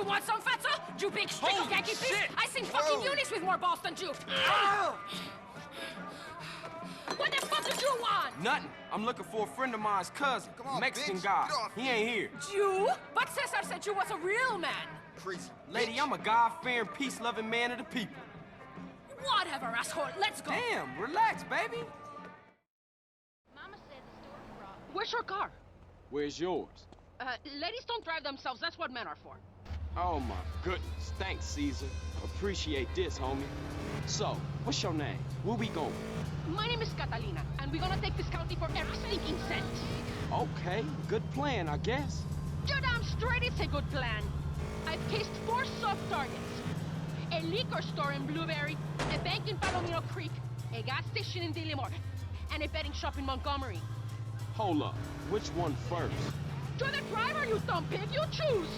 want some, fatso? You big streak Holy Yankee piece? shit! I seen fucking Eunice with more balls than you. What the fuck did you want? Nothing. I'm looking for a friend of mine's cousin, Come on, Mexican bitch. guy. Get off He ain't here. You? But Cesar said you was a real man. Crazy. Lady, bitch. I'm a God-fearing, peace-loving man of the people. Whatever, asshole. Let's go. Damn, relax, baby. Mama said the store brought. Where's your car? Where's yours? Ladies don't drive themselves. That's what men are for. Oh, my goodness. Thanks, Caesar. Appreciate this, homie. So, what's your name? Where we going? My name is Catalina, and we're gonna take this county for every stinking cent. Okay, good plan, I guess. You're damn straight it's a good plan. I've cased 4 soft targets. A liquor store in Blueberry, a bank in Palomino Creek, a gas station in Dillimore, and a betting shop in Montgomery. Hold up. Which one first? You're the driver, you dumb pig. You choose.